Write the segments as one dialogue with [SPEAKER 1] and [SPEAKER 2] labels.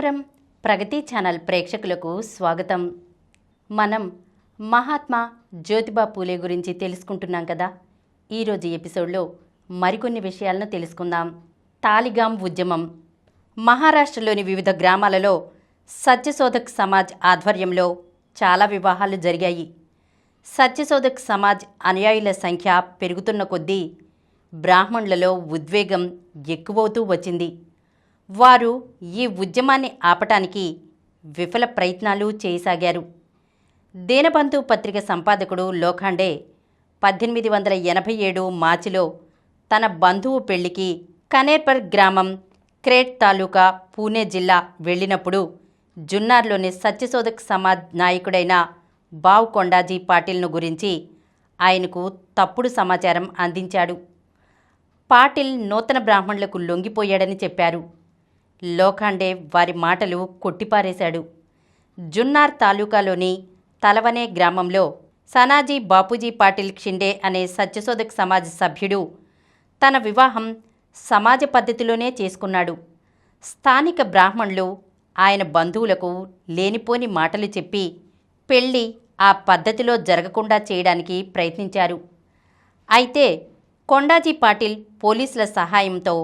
[SPEAKER 1] నమస్కారం. ప్రగతి ఛానల్ ప్రేక్షకులకు స్వాగతం. మనం మహాత్మా జ్యోతిబా పూలే గురించి తెలుసుకుంటున్నాం కదా. ఈరోజు ఎపిసోడ్లో మరికొన్ని విషయాలను తెలుసుకుందాం. తాలిగాం ఉద్యమం. మహారాష్ట్రలోని వివిధ గ్రామాలలో సత్యశోధక్ సమాజ్ ఆధ్వర్యంలో చాలా వివాహాలు జరిగాయి. సత్యశోధక్ సమాజ్ అనుయాయుల సంఖ్య పెరుగుతున్న కొద్దీ బ్రాహ్మణులలో ఉద్వేగం ఎక్కువవుతూ వచ్చింది. వారు ఈ ఉద్యమాన్ని ఆపటానికి విఫల ప్రయత్నాలు చేయసాగారు. దీనబంధు పత్రిక సంపాదకుడు లోఖండే 1887 మార్చిలో తన బంధువు పెళ్లికి కనేర్పర్ గ్రామం, క్రేట్ తాలూకా, పూణే జిల్లా వెళ్ళినప్పుడు జున్నార్లోని సత్యశోధక్ సమాజ్ నాయకుడైన బావ్ కొండాజీ పాటిల్ను గురించి ఆయనకు తప్పుడు సమాచారం అందించాడు. పాటిల్ నూతన బ్రాహ్మణులకు లొంగిపోయాడని చెప్పారు. లోఖండే వారి మాటలు కొట్టిపారేశాడు. జున్నార్ తాలూకాలోని తలవనే గ్రామంలో సనాజీ బాపూజీ పాటిల్ ఖిండే అనే సత్యశోధక్ సమాజ్ సభ్యుడు తన వివాహం సమాజ పద్ధతిలోనే చేసుకున్నాడు. స్థానిక బ్రాహ్మణులు ఆయన బంధువులకు లేనిపోని మాటలు చెప్పి పెళ్లి ఆ పద్ధతిలో జరగకుండా చేయడానికి ప్రయత్నించారు. అయితే కొండాజీ పాటిల్ పోలీసుల సహాయంతో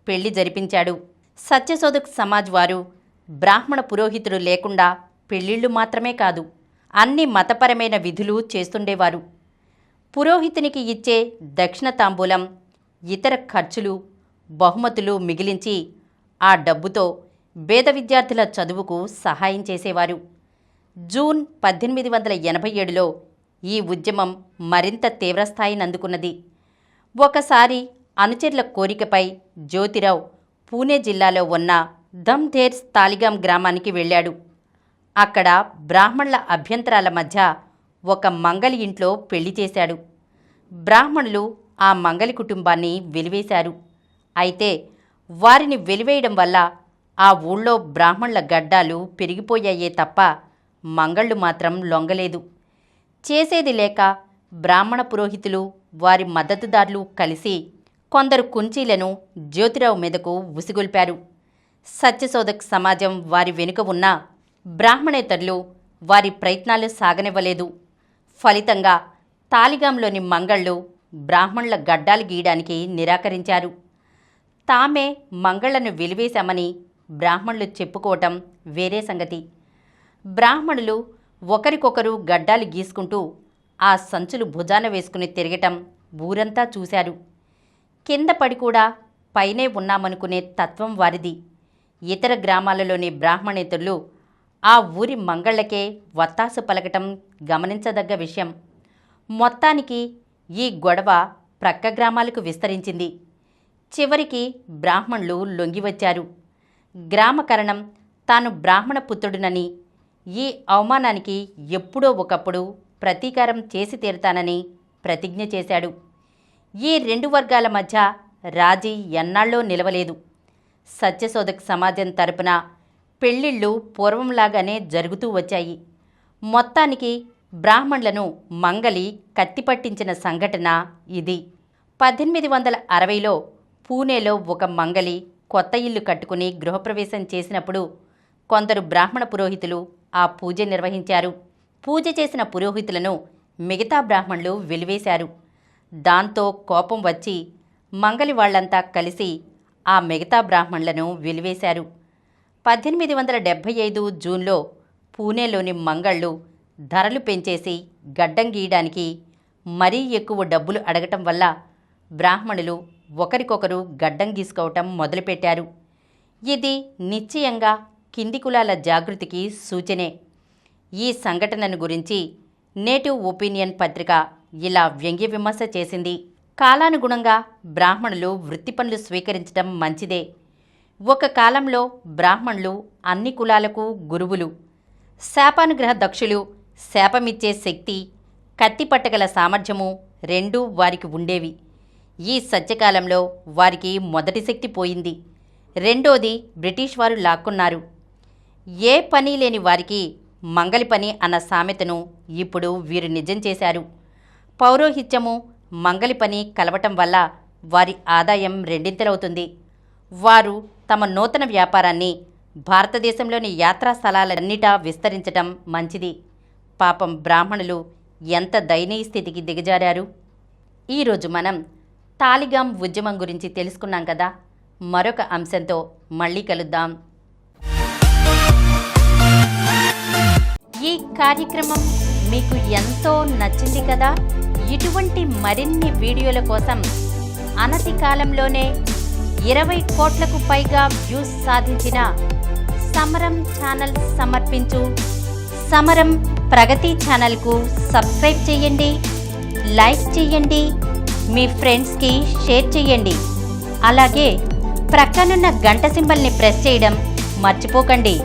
[SPEAKER 1] పెళ్లి జరిపించాడు. సత్యశోధక్ సమాజ్ వారు బ్రాహ్మణ పురోహితుడు లేకుండా పెళ్లిళ్లు మాత్రమే కాదు, అన్ని మతపరమైన విధులు చేస్తుండేవారు. పురోహితునికి ఇచ్చే దక్షిణ తాంబూలం, ఇతర ఖర్చులు, బహుమతులు మిగిలించి ఆ డబ్బుతో పేద విద్యార్థుల చదువుకు సహాయం చేసేవారు. జూన్ 1887లో ఈ ఉద్యమం మరింత తీవ్రస్థాయినందుకున్నది. ఒకసారి అనుచరుల కోరికపై జ్యోతిరావు పూణే జిల్లాలో ఉన్న దమ్ధేర్ తాలిగాం గ్రామానికి వెళ్ళాడు. అక్కడ బ్రాహ్మణుల అభ్యంతరాల మధ్య ఒక మంగలి ఇంట్లో పెళ్లి చేశాడు. బ్రాహ్మణులు ఆ మంగలి కుటుంబాన్ని వెలివేశారు. అయితే వారిని వెలివేయడం వల్ల ఆ ఊళ్ళో బ్రాహ్మణుల గడ్డాలు పెరిగిపోయాయే తప్ప మంగళ్ళు మాత్రం లొంగలేదు. చేసేది లేక బ్రాహ్మణ పురోహితులు, వారి మద్దతుదారులు కలిసి కొందరు కుంచీలను జ్యోతిరావు మీదకు ఉసిగొల్పారు. సత్యశోధక్ సమాజం వారి వెనుక ఉన్న బ్రాహ్మణేతరులు వారి ప్రయత్నాలు సాగనివ్వలేదు. ఫలితంగా తాలిగాంలోని మంగళ్ళు బ్రాహ్మణుల గడ్డాలు గీయడానికి నిరాకరించారు. తామే మంగళ్లను వెలివేశామని బ్రాహ్మణులు చెప్పుకోవటం వేరే సంగతి. బ్రాహ్మణులు ఒకరికొకరు గడ్డాలు గీసుకుంటూ ఆ సంచులు భుజాన వేసుకుని తిరగటం ఊరంతా చూశారు. కింద పడి కూడా పైనే ఉన్నామనుకునే తత్వం వారిది. ఇతర గ్రామాలలోని బ్రాహ్మణేతరులు ఆ ఊరి మంగళ్లకే వత్తాసు పలకటం గమనించదగ్గ విషయం. మొత్తానికి ఈ గొడవ ప్రక్క గ్రామాలకు విస్తరించింది. చివరికి బ్రాహ్మణులు లొంగివచ్చారు. గ్రామకరణం తాను బ్రాహ్మణ పుత్రుడునని, ఈ అవమానానికి ఎప్పుడో ఒకప్పుడు ప్రతీకారం చేసి తీరుతానని ప్రతిజ్ఞ చేశాడు. ఈ రెండు వర్గాల మధ్య రాజీ ఎన్నాళ్ళో నిలవలేదు. సత్యశోధక్ సమాజం తరపున పెళ్లిళ్ళు పూర్వంలాగానే జరుగుతూ వచ్చాయి. మొత్తానికి బ్రాహ్మణులను మంగలి కత్తిపట్టించిన సంఘటన ఇది. 1860లో పూణేలో ఒక మంగలి కొత్త ఇల్లు కట్టుకుని గృహప్రవేశం చేసినప్పుడు కొందరు బ్రాహ్మణ పురోహితులు ఆ పూజ నిర్వహించారు. పూజ చేసిన పురోహితులను మిగతా బ్రాహ్మణులు వెలివేశారు. దాంతో కోపం వచ్చి మంగలి వాళ్లంతా కలిసి ఆ మిగతా బ్రాహ్మణులను వెలివేశారు. 1875 జూన్లో పూణేలోని మంగళ్ళు ధరలు పెంచేసి గడ్డం గీయడానికి మరీ ఎక్కువ డబ్బులు అడగటం వల్ల బ్రాహ్మణులు ఒకరికొకరు గడ్డం గీసుకోవటం మొదలుపెట్టారు. ఇది నిశ్చయంగా కింది కులాల జాగృతికి సూచనే. ఈ సంఘటనను గురించి నేటివ్ ఒపీనియన్ పత్రిక ఇలా వ్యంగ్య విమర్శ చేసింది. కాలానుగుణంగా బ్రాహ్మణులు వృత్తి పనులు స్వీకరించడం మంచిదే. ఒక కాలంలో బ్రాహ్మణులు అన్ని కులాలకు గురువులు, శాపానుగ్రహ దక్షులు, శాపమిచ్చే శక్తి, కత్తిపట్టగల సామర్థ్యము రెండూ వారికి ఉండేవి. ఈ సత్యకాలంలో వారికి మొదటి శక్తి పోయింది. రెండోది బ్రిటిష్ వారు లాక్కున్నారు. ఏ పని లేని వారికి మంగలి పని అన్న సామెతను ఇప్పుడు వీరు నిజం చేశారు. పౌరోహిత్యము, మంగలి పని కలవటం వల్ల వారి ఆదాయం రెండింతలవుతుంది. వారు తమ నూతన వ్యాపారాన్ని భారతదేశంలోని యాత్రా స్థలాలన్నిటా విస్తరించటం మంచిది. పాపం బ్రాహ్మణులు ఎంత దయనీయ స్థితికి దిగజారారు. ఈరోజు మనం తాలిగాం ఉద్యమం గురించి తెలుసుకున్నాం కదా. మరొక అంశంతో మళ్ళీ కలుద్దాం. ఈ కార్యక్రమం మీకు ఎంతో నచ్చింది కదా. ఇటువంటి మరిన్ని వీడియోల కోసం అనతి కాలంలోనే 20 కోట్లకు పైగా వ్యూస్ సాధించిన సమరం ఛానల్ సమర్పించు సమరం ప్రగతి ఛానల్కు సబ్స్క్రైబ్ చేయండి, లైక్ చేయండి, మీ ఫ్రెండ్స్కి షేర్ చేయండి. అలాగే ప్రక్కనున్న గంట సింబల్ని ప్రెస్ చేయడం మర్చిపోకండి.